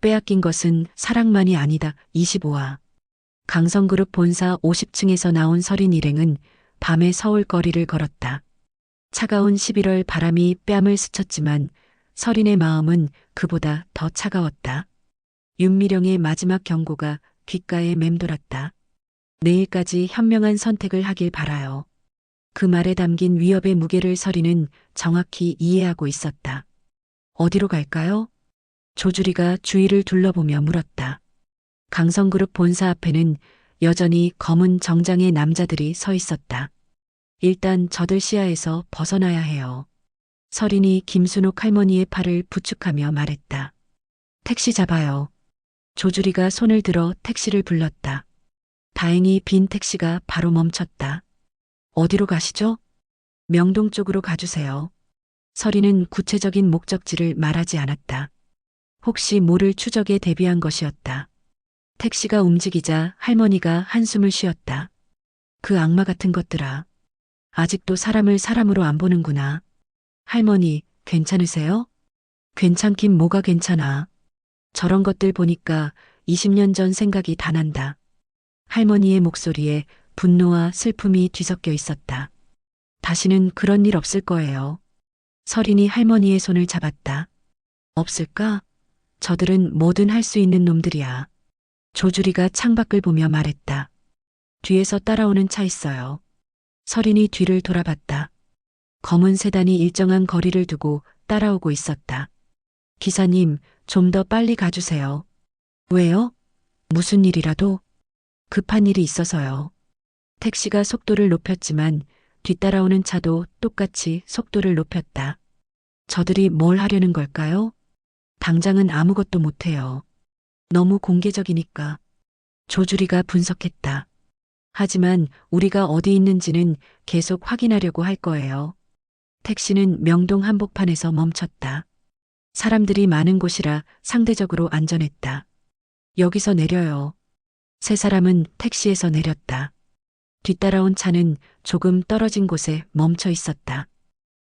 빼앗긴 것은 사랑만이 아니다. 25화. 강성그룹 본사 50층에서 나온 서린 일행은 밤에 서울 거리를 걸었다. 차가운 11월 바람이 뺨을 스쳤지만 서린의 마음은 그보다 더 차가웠다. 윤미령의 마지막 경고가 귓가에 맴돌았다. 내일까지 현명한 선택을 하길 바라요. 그 말에 담긴 위협의 무게를 서린은 정확히 이해하고 있었다. 어디로 갈까요? 조주리가 주위를 둘러보며 물었다. 강성그룹 본사 앞에는 여전히 검은 정장의 남자들이 서 있었다. 일단 저들 시야에서 벗어나야 해요. 서린이 김순옥 할머니의 팔을 부축하며 말했다. 택시 잡아요. 조주리가 손을 들어 택시를 불렀다. 다행히 빈 택시가 바로 멈췄다. 어디로 가시죠? 명동 쪽으로 가주세요. 서린은 구체적인 목적지를 말하지 않았다. 혹시 모를 추적에 대비한 것이었다. 택시가 움직이자 할머니가 한숨을 쉬었다. 그 악마 같은 것들아. 아직도 사람을 사람으로 안 보는구나. 할머니, 괜찮으세요? 괜찮긴 뭐가 괜찮아. 저런 것들 보니까 20년 전 생각이 다 난다. 할머니의 목소리에 분노와 슬픔이 뒤섞여 있었다. 다시는 그런 일 없을 거예요. 서린이 할머니의 손을 잡았다. 없을까? 저들은 뭐든 할 수 있는 놈들이야. 조주리가 창밖을 보며 말했다. 뒤에서 따라오는 차 있어요. 서린이 뒤를 돌아봤다. 검은 세단이 일정한 거리를 두고 따라오고 있었다. 기사님, 좀 더 빨리 가주세요. 왜요? 무슨 일이라도? 급한 일이 있어서요. 택시가 속도를 높였지만 뒤따라오는 차도 똑같이 속도를 높였다. 저들이 뭘 하려는 걸까요? 당장은 아무것도 못해요. 너무 공개적이니까. 조주리가 분석했다. 하지만 우리가 어디 있는지는 계속 확인하려고 할 거예요. 택시는 명동 한복판에서 멈췄다. 사람들이 많은 곳이라 상대적으로 안전했다. 여기서 내려요. 세 사람은 택시에서 내렸다. 뒤따라온 차는 조금 떨어진 곳에 멈춰 있었다.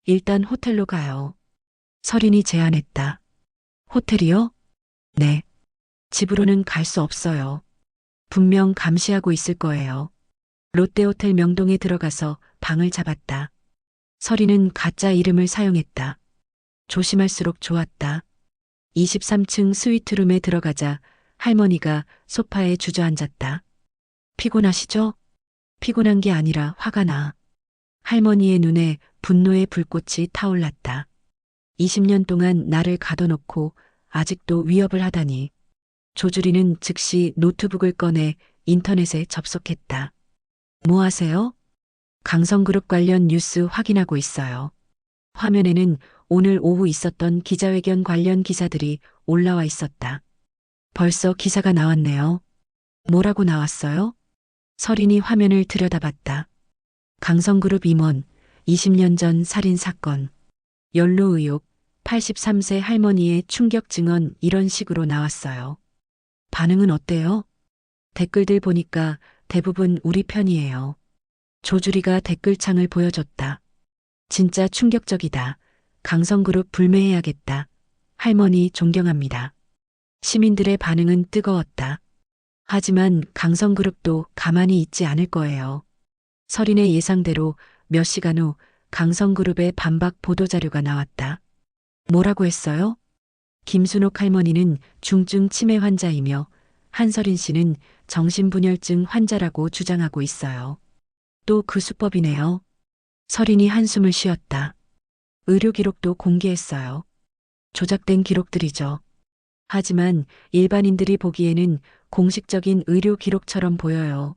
일단 호텔로 가요. 서린이 제안했다. 호텔이요? 네. 집으로는 갈 수 없어요. 분명 감시하고 있을 거예요. 롯데호텔 명동에 들어가서 방을 잡았다. 서린은 가짜 이름을 사용했다. 조심할수록 좋았다. 23층 스위트룸에 들어가자 할머니가 소파에 주저앉았다. 피곤하시죠? 피곤한 게 아니라 화가 나. 할머니의 눈에 분노의 불꽃이 타올랐다. 20년 동안 나를 가둬놓고 아직도 위협을 하다니. 조주리는 즉시 노트북을 꺼내 인터넷에 접속했다. 뭐 하세요? 강성그룹 관련 뉴스 확인하고 있어요. 화면에는 오늘 오후 있었던 기자회견 관련 기사들이 올라와 있었다. 벌써 기사가 나왔네요. 뭐라고 나왔어요? 서린이 화면을 들여다봤다. 강성그룹 임원, 20년 전 살인 사건, 연루 의혹, 83세 할머니의 충격 증언 이런 식으로 나왔어요. 반응은 어때요? 댓글들 보니까 대부분 우리 편이에요. 조주리가 댓글창을 보여줬다. 진짜 충격적이다. 강성그룹 불매해야겠다. 할머니 존경합니다. 시민들의 반응은 뜨거웠다. 하지만 강성그룹도 가만히 있지 않을 거예요. 서린의 예상대로 몇 시간 후 강성그룹의 반박 보도자료가 나왔다. 뭐라고 했어요? 김순옥 할머니는 중증 치매 환자이며 한서린 씨는 정신분열증 환자라고 주장하고 있어요. 또 그 수법이네요. 서린이 한숨을 쉬었다. 의료 기록도 공개했어요. 조작된 기록들이죠. 하지만 일반인들이 보기에는 공식적인 의료 기록처럼 보여요.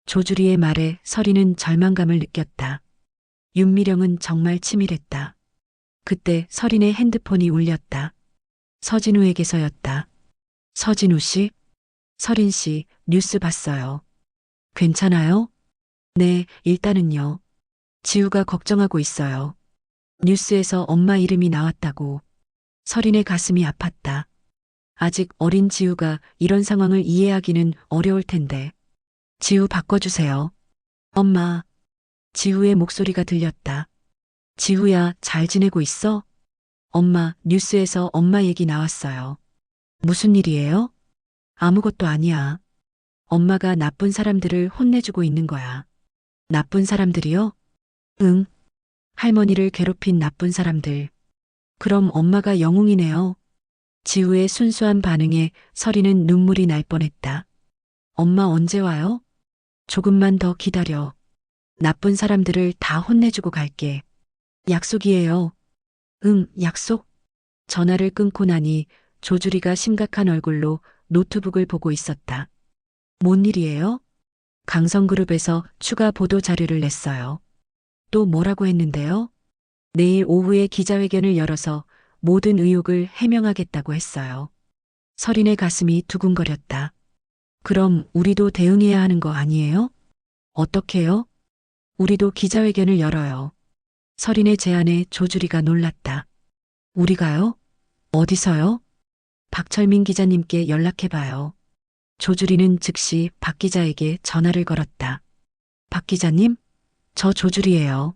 조주리의 말에 서린은 절망감을 느꼈다. 윤미령은 정말 치밀했다. 그때 서린의 핸드폰이 울렸다. 서진우에게서였다. 서진우 씨? 서린 씨, 뉴스 봤어요. 괜찮아요? 네, 일단은요. 지우가 걱정하고 있어요. 뉴스에서 엄마 이름이 나왔다고. 서린의 가슴이 아팠다. 아직 어린 지우가 이런 상황을 이해하기는 어려울 텐데. 지우 바꿔주세요. 엄마. 지우의 목소리가 들렸다. 지우야, 잘 지내고 있어? 엄마, 뉴스에서 엄마 얘기 나왔어요. 무슨 일이에요? 아무것도 아니야. 엄마가 나쁜 사람들을 혼내주고 있는 거야. 나쁜 사람들이요? 응. 할머니를 괴롭힌 나쁜 사람들. 그럼 엄마가 영웅이네요. 지우의 순수한 반응에 서리는 눈물이 날 뻔했다. 엄마 언제 와요? 조금만 더 기다려. 나쁜 사람들을 다 혼내주고 갈게. 약속이에요. 응, 약속. 전화를 끊고 나니 조주리가 심각한 얼굴로 노트북을 보고 있었다. 뭔 일이에요? 강성그룹에서 추가 보도 자료를 냈어요. 또 뭐라고 했는데요? 내일 오후에 기자회견을 열어서 모든 의혹을 해명하겠다고 했어요. 서린의 가슴이 두근거렸다. 그럼 우리도 대응해야 하는 거 아니에요? 어떻게요? 우리도 기자회견을 열어요. 서린의 제안에 조주리가 놀랐다. 우리가요? 어디서요? 박철민 기자님께 연락해봐요. 조주리는 즉시 박 기자에게 전화를 걸었다. 박 기자님, 저 조주리예요.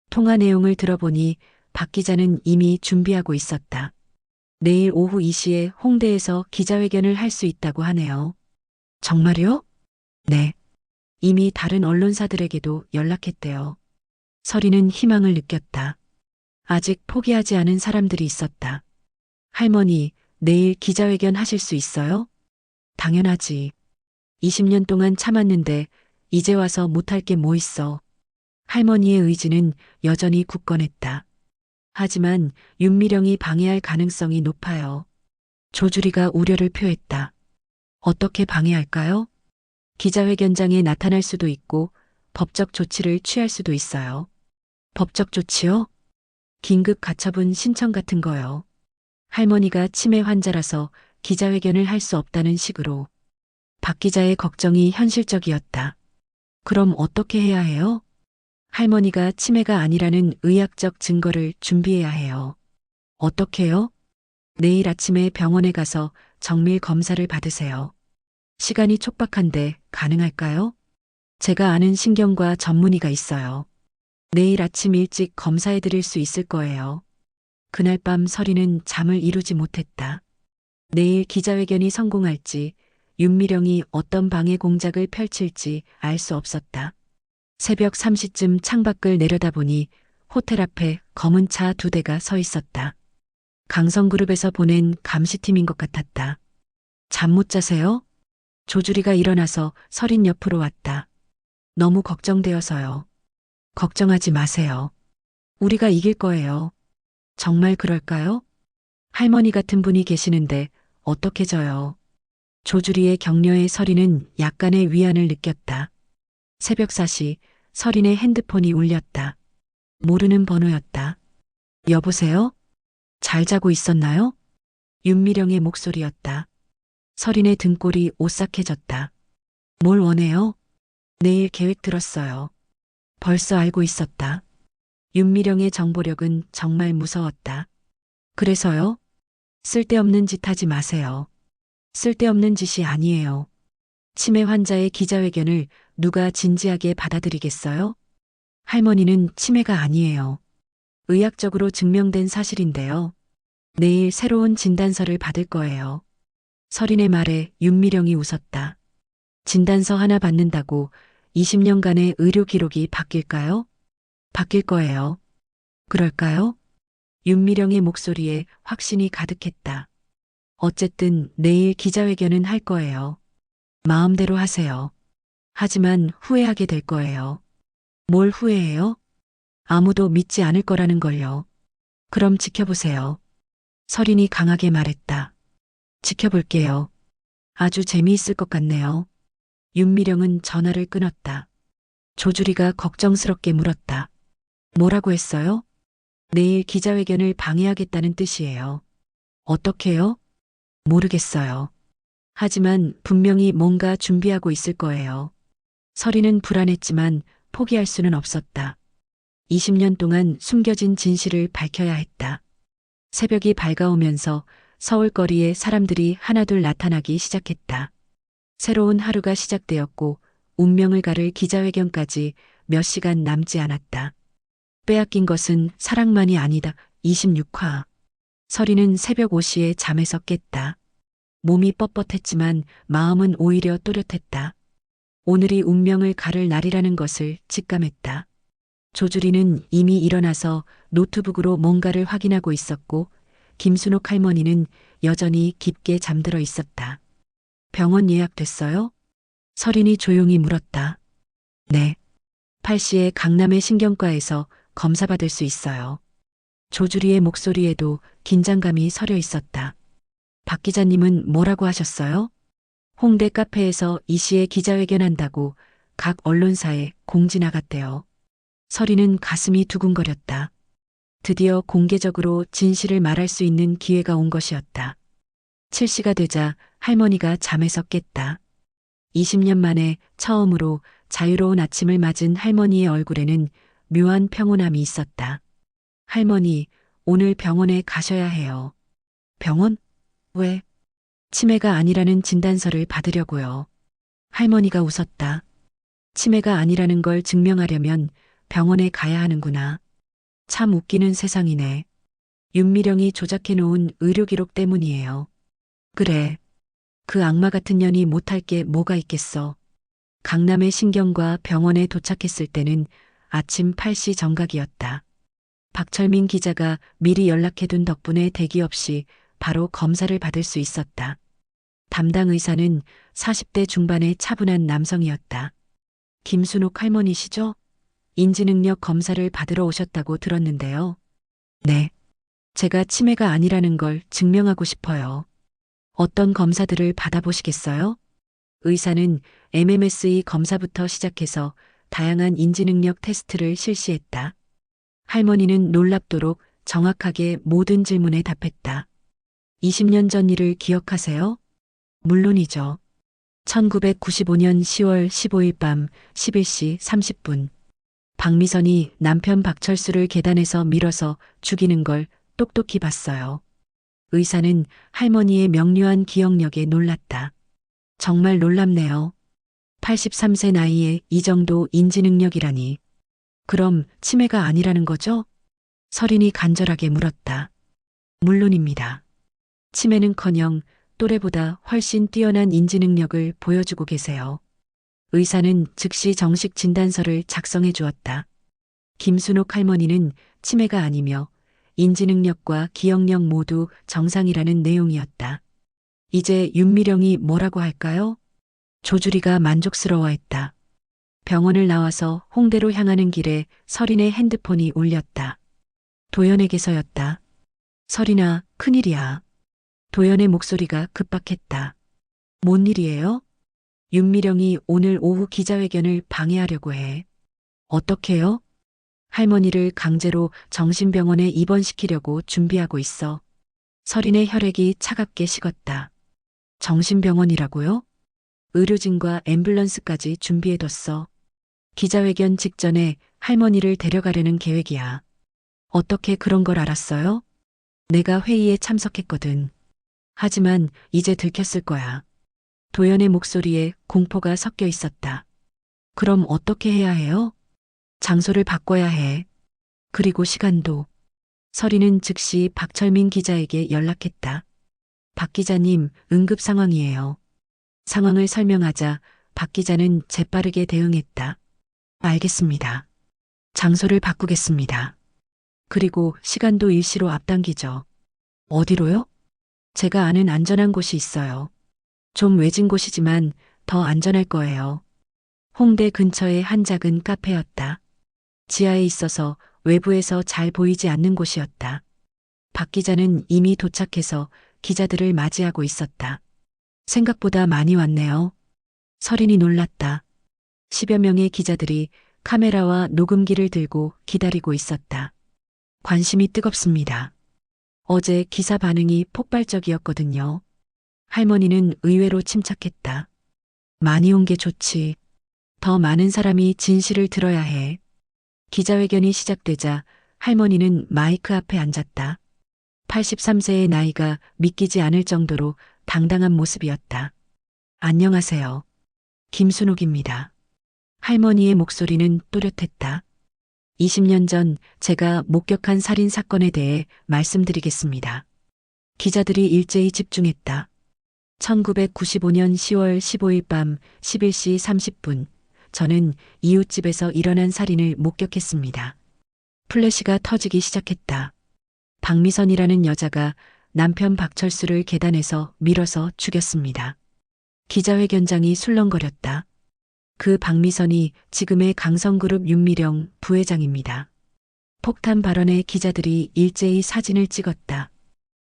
통화 내용을 들어보니 박 기자는 이미 준비하고 있었다. 내일 오후 2시에 홍대에서 기자회견을 할 수 있다고 하네요. 정말요? 네. 이미 다른 언론사들에게도 연락했대요. 서리는 희망을 느꼈다. 아직 포기하지 않은 사람들이 있었다. 할머니, 내일 기자회견 하실 수 있어요? 당연하지. 20년 동안 참았는데 이제 와서 못할 게 뭐 있어. 할머니의 의지는 여전히 굳건했다. 하지만 윤미령이 방해할 가능성이 높아요. 조주리가 우려를 표했다. 어떻게 방해할까요? 기자회견장에 나타날 수도 있고 법적 조치를 취할 수도 있어요. 법적 조치요? 긴급 가처분 신청 같은 거요. 할머니가 치매 환자라서 기자회견을 할 수 없다는 식으로. 박 기자의 걱정이 현실적이었다. 그럼 어떻게 해야 해요? 할머니가 치매가 아니라는 의학적 증거를 준비해야 해요. 어떻게요? 내일 아침에 병원에 가서 정밀 검사를 받으세요. 시간이 촉박한데 가능할까요? 제가 아는 신경과 전문의가 있어요. 내일 아침 일찍 검사해 드릴 수 있을 거예요. 그날 밤 서리는 잠을 이루지 못했다. 내일 기자회견이 성공할지 윤미령이 어떤 방해 공작을 펼칠지 알 수 없었다. 새벽 3시쯤 창밖을 내려다보니 호텔 앞에 검은 차 2대가 서 있었다. 강성그룹에서 보낸 감시팀인 것 같았다. 잠 못 자세요? 조주리가 일어나서 서린 옆으로 왔다. 너무 걱정되어서요. 걱정하지 마세요. 우리가 이길 거예요. 정말 그럴까요? 할머니 같은 분이 계시는데 어떻게 져요? 조주리의 격려에 서린은 약간의 위안을 느꼈다. 새벽 4시 서린의 핸드폰이 울렸다. 모르는 번호였다. 여보세요? 잘 자고 있었나요? 윤미령의 목소리였다. 서린의 등골이 오싹해졌다. 뭘 원해요? 내일 계획 들었어요. 벌써 알고 있었다. 윤미령의 정보력은 정말 무서웠다. 그래서요? 쓸데없는 짓 하지 마세요. 쓸데없는 짓이 아니에요. 치매 환자의 기자회견을 누가 진지하게 받아들이겠어요? 할머니는 치매가 아니에요. 의학적으로 증명된 사실인데요. 내일 새로운 진단서를 받을 거예요. 서린의 말에 윤미령이 웃었다. 진단서 하나 받는다고 20년간의 의료 기록이 바뀔까요? 바뀔 거예요. 그럴까요? 윤미령의 목소리에 확신이 가득했다. 어쨌든 내일 기자회견은 할 거예요. 마음대로 하세요. 하지만 후회하게 될 거예요. 뭘 후회해요? 아무도 믿지 않을 거라는 걸요. 그럼 지켜보세요. 서린이 강하게 말했다. 지켜볼게요. 아주 재미있을 것 같네요. 윤미령은 전화를 끊었다. 조주리가 걱정스럽게 물었다. 뭐라고 했어요? 내일 기자회견을 방해하겠다는 뜻이에요. 어떻게요? 모르겠어요. 하지만 분명히 뭔가 준비하고 있을 거예요. 서린은 불안했지만 포기할 수는 없었다. 20년 동안 숨겨진 진실을 밝혀야 했다. 새벽이 밝아오면서 서울거리에 사람들이 하나둘 나타나기 시작했다. 새로운 하루가 시작되었고 운명을 가를 기자회견까지 몇 시간 남지 않았다. 빼앗긴 것은 사랑만이 아니다. 26화. 서리는 새벽 5시에 잠에서 깼다. 몸이 뻣뻣했지만 마음은 오히려 또렷했다. 오늘이 운명을 가를 날이라는 것을 직감했다. 조주리는 이미 일어나서 노트북으로 뭔가를 확인하고 있었고 김순옥 할머니는 여전히 깊게 잠들어 있었다. 병원 예약됐어요? 서린이 조용히 물었다. 네. 8시에 강남의 신경과에서 검사받을 수 있어요. 조주리의 목소리에도 긴장감이 서려 있었다. 박 기자님은 뭐라고 하셨어요? 홍대 카페에서 이 시에 기자회견한다고 각 언론사에 공지 나갔대요. 서리는 가슴이 두근거렸다. 드디어 공개적으로 진실을 말할 수 있는 기회가 온 것이었다. 7시가 되자 할머니가 잠에서 깼다. 20년 만에 처음으로 자유로운 아침을 맞은 할머니의 얼굴에는 묘한 평온함이 있었다. 할머니, 오늘 병원에 가셔야 해요. 병원? 왜? 치매가 아니라는 진단서를 받으려고요. 할머니가 웃었다. 치매가 아니라는 걸 증명하려면 병원에 가야 하는구나. 참 웃기는 세상이네. 윤미령이 조작해 놓은 의료 기록 때문이에요. 그래. 그 악마 같은 년이 못할 게 뭐가 있겠어. 강남의 신경과 병원에 도착했을 때는 아침 8시 정각이었다. 박철민 기자가 미리 연락해둔 덕분에 대기 없이 바로 검사를 받을 수 있었다. 담당 의사는 40대 중반의 차분한 남성이었다. 김순옥 할머니시죠? 인지능력 검사를 받으러 오셨다고 들었는데요. 네. 제가 치매가 아니라는 걸 증명하고 싶어요. 어떤 검사들을 받아보시겠어요? 의사는 MMSE 검사부터 시작해서 다양한 인지능력 테스트를 실시했다. 할머니는 놀랍도록 정확하게 모든 질문에 답했다. 20년 전 일을 기억하세요? 물론이죠. 1995년 10월 15일 밤 11시 30분. 박미선이 남편 박철수를 계단에서 밀어서 죽이는 걸 똑똑히 봤어요. 의사는 할머니의 명료한 기억력에 놀랐다. 정말 놀랍네요. 83세 나이에 이 정도 인지능력이라니. 그럼 치매가 아니라는 거죠? 서린이 간절하게 물었다. 물론입니다. 치매는커녕 또래보다 훨씬 뛰어난 인지능력을 보여주고 계세요. 의사는 즉시 정식 진단서를 작성해 주었다. 김순옥 할머니는 치매가 아니며 인지능력과 기억력 모두 정상이라는 내용이었다. 이제 윤미령이 뭐라고 할까요? 조주리가 만족스러워했다. 병원을 나와서 홍대로 향하는 길에 서린의 핸드폰이 울렸다. 도연에게서였다. 서린아, 큰일이야. 도연의 목소리가 급박했다. 뭔 일이에요? 윤미령이 오늘 오후 기자회견을 방해하려고 해. 어떻게요? 할머니를 강제로 정신병원에 입원시키려고 준비하고 있어. 서린의 혈액이 차갑게 식었다. 정신병원이라고요? 의료진과 앰뷸런스까지 준비해뒀어. 기자회견 직전에 할머니를 데려가려는 계획이야. 어떻게 그런 걸 알았어요? 내가 회의에 참석했거든. 하지만 이제 들켰을 거야. 도연의 목소리에 공포가 섞여 있었다. 그럼 어떻게 해야 해요? 장소를 바꿔야 해. 그리고 시간도. 서리는 즉시 박철민 기자에게 연락했다. 박 기자님, 응급 상황이에요. 상황을 설명하자 박 기자는 재빠르게 대응했다. 알겠습니다. 장소를 바꾸겠습니다. 그리고 시간도 일시로 앞당기죠. 어디로요? 제가 아는 안전한 곳이 있어요. 좀 외진 곳이지만 더 안전할 거예요. 홍대 근처의 한 작은 카페였다. 지하에 있어서 외부에서 잘 보이지 않는 곳이었다. 박 기자는 이미 도착해서 기자들을 맞이하고 있었다. 생각보다 많이 왔네요. 서린이 놀랐다. 10여 명의 기자들이 카메라와 녹음기를 들고 기다리고 있었다. 관심이 뜨겁습니다. 어제 기사 반응이 폭발적이었거든요. 할머니는 의외로 침착했다. 많이 온 게 좋지. 더 많은 사람이 진실을 들어야 해. 기자회견이 시작되자 할머니는 마이크 앞에 앉았다. 83세의 나이가 믿기지 않을 정도로 당당한 모습이었다. 안녕하세요. 김순옥입니다. 할머니의 목소리는 또렷했다. 20년 전 제가 목격한 살인 사건에 대해 말씀드리겠습니다. 기자들이 일제히 집중했다. 1995년 10월 15일 밤 11시 30분, 저는 이웃집에서 일어난 살인을 목격했습니다. 플래시가 터지기 시작했다. 박미선이라는 여자가 남편 박철수를 계단에서 밀어서 죽였습니다. 기자회견장이 술렁거렸다. 그 박미선이 지금의 강성그룹 윤미령 부회장입니다. 폭탄 발언에 기자들이 일제히 사진을 찍었다.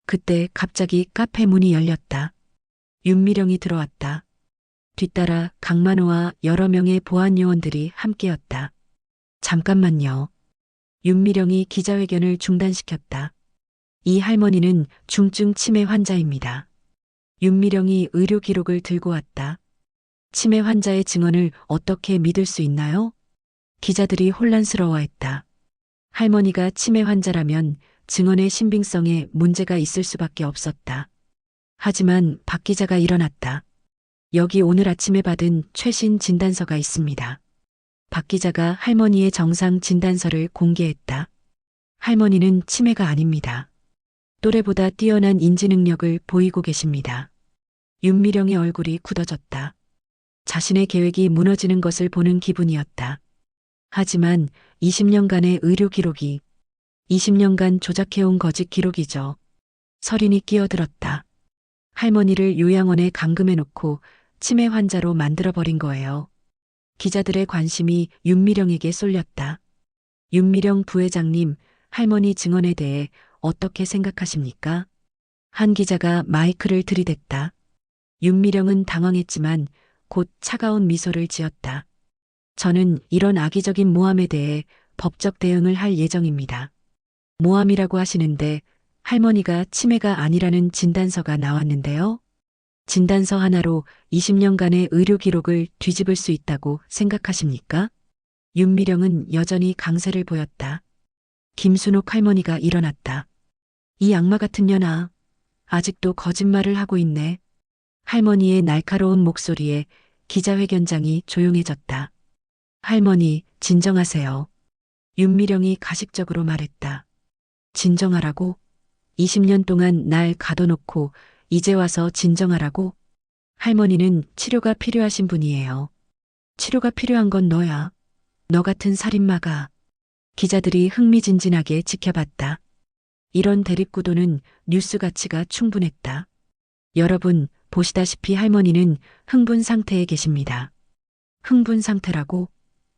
그때 갑자기 카페 문이 열렸다. 윤미령이 들어왔다. 뒤따라 강만호와 여러 명의 보안 요원들이 함께였다. 잠깐만요. 윤미령이 기자회견을 중단시켰다. 이 할머니는 중증 치매 환자입니다. 윤미령이 의료 기록을 들고 왔다. 치매 환자의 증언을 어떻게 믿을 수 있나요? 기자들이 혼란스러워했다. 할머니가 치매 환자라면 증언의 신빙성에 문제가 있을 수밖에 없었다. 하지만 박 기자가 일어났다. 여기 오늘 아침에 받은 최신 진단서가 있습니다. 박 기자가 할머니의 정상 진단서를 공개했다. 할머니는 치매가 아닙니다. 또래보다 뛰어난 인지 능력을 보이고 계십니다. 윤미령의 얼굴이 굳어졌다. 자신의 계획이 무너지는 것을 보는 기분이었다. 하지만 20년간의 의료 기록이 20년간 조작해온 거짓 기록이죠. 설인이 끼어들었다. 할머니를 요양원에 감금해놓고 치매 환자로 만들어버린 거예요. 기자들의 관심이 윤미령에게 쏠렸다. 윤미령 부회장님, 할머니 증언에 대해 어떻게 생각하십니까? 한 기자가 마이크를 들이댔다. 윤미령은 당황했지만 곧 차가운 미소를 지었다. 저는 이런 악의적인 모함에 대해 법적 대응을 할 예정입니다. 모함이라고 하시는데 할머니가 치매가 아니라는 진단서가 나왔는데요. 진단서 하나로 20년간의 의료 기록을 뒤집을 수 있다고 생각하십니까? 윤미령은 여전히 강세를 보였다. 김순옥 할머니가 일어났다. 이 악마 같은 년아, 아직도 거짓말을 하고 있네. 할머니의 날카로운 목소리에 기자회견장이 조용해졌다. 할머니, 진정하세요. 윤미령이 가식적으로 말했다. 진정하라고? 20년 동안 날 가둬놓고 이제 와서 진정하라고? 할머니는 치료가 필요하신 분이에요. 치료가 필요한 건 너야. 너 같은 살인마가. 기자들이 흥미진진하게 지켜봤다. 이런 대립구도는 뉴스 가치가 충분했다. 여러분, 보시다시피 할머니는 흥분 상태에 계십니다. 흥분 상태라고?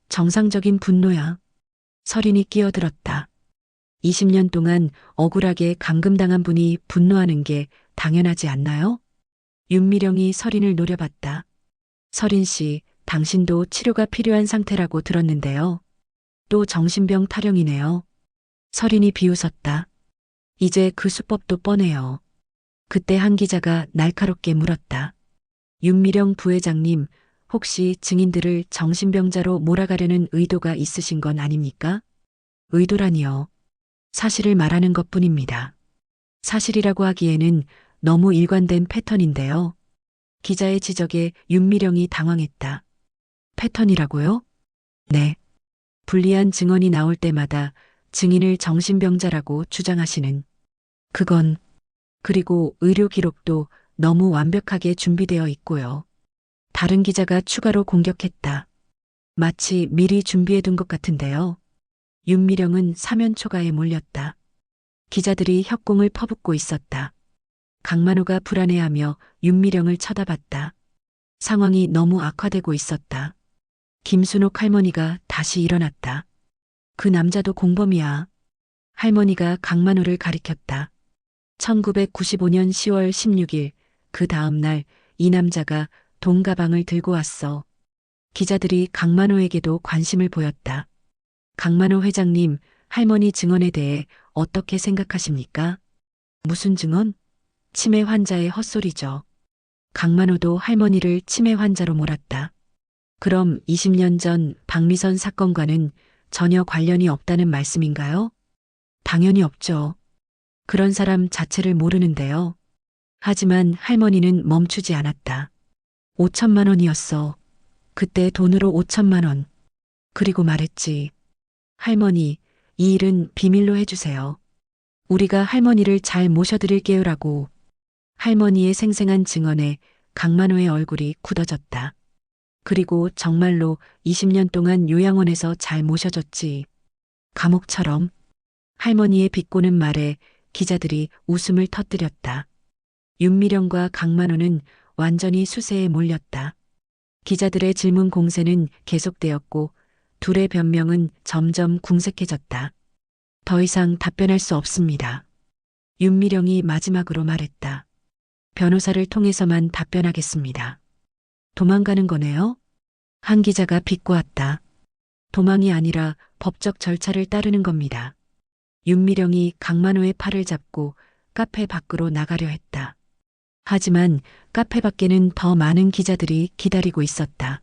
정상적인 분노야. 설인이 끼어들었다. 20년 동안 억울하게 감금당한 분이 분노하는 게 당연하지 않나요? 윤미령이 설인을 노려봤다. 설인 씨, 당신도 치료가 필요한 상태라고 들었는데요. 또 정신병 타령이네요. 설인이 비웃었다. 이제 그 수법도 뻔해요. 그때 한 기자가 날카롭게 물었다. 윤미령 부회장님, 혹시 증인들을 정신병자로 몰아가려는 의도가 있으신 건 아닙니까? 의도라니요. 사실을 말하는 것뿐입니다. 사실이라고 하기에는 너무 일관된 패턴인데요. 기자의 지적에 윤미령이 당황했다. 패턴이라고요? 네. 불리한 증언이 나올 때마다 증인을 정신병자라고 주장하시는. 그건, 그리고 의료 기록도 너무 완벽하게 준비되어 있고요. 다른 기자가 추가로 공격했다. 마치 미리 준비해둔 것 같은데요. 윤미령은 사면 초가에 몰렸다. 기자들이 협공을 퍼붓고 있었다. 강만호가 불안해하며 윤미령을 쳐다봤다. 상황이 너무 악화되고 있었다. 김순옥 할머니가 다시 일어났다. 그 남자도 공범이야. 할머니가 강만호를 가리켰다. 1995년 10월 16일, 그 다음 날 이 남자가 돈 가방을 들고 왔어. 기자들이 강만호에게도 관심을 보였다. 강만호 회장님, 할머니 증언에 대해 어떻게 생각하십니까? 무슨 증언? 치매 환자의 헛소리죠. 강만호도 할머니를 치매 환자로 몰았다. 그럼 20년 전 박미선 사건과는 전혀 관련이 없다는 말씀인가요? 당연히 없죠. 그런 사람 자체를 모르는데요. 하지만 할머니는 멈추지 않았다. 5천만 원이었어. 그때 돈으로 5천만 원. 그리고 말했지. 할머니, 이 일은 비밀로 해주세요. 우리가 할머니를 잘 모셔드릴게요라고. 할머니의 생생한 증언에 강만호의 얼굴이 굳어졌다. 그리고 정말로 20년 동안 요양원에서 잘 모셔졌지. 감옥처럼. 할머니의 비꼬는 말에 기자들이 웃음을 터뜨렸다. 윤미령과 강만호는 완전히 수세에 몰렸다. 기자들의 질문 공세는 계속되었고 둘의 변명은 점점 궁색해졌다. 더 이상 답변할 수 없습니다. 윤미령이 마지막으로 말했다. 변호사를 통해서만 답변하겠습니다. 도망가는 거네요? 한 기자가 비꼬았다. 도망이 아니라 법적 절차를 따르는 겁니다. 윤미령이 강만호의 팔을 잡고 카페 밖으로 나가려 했다. 하지만 카페 밖에는 더 많은 기자들이 기다리고 있었다.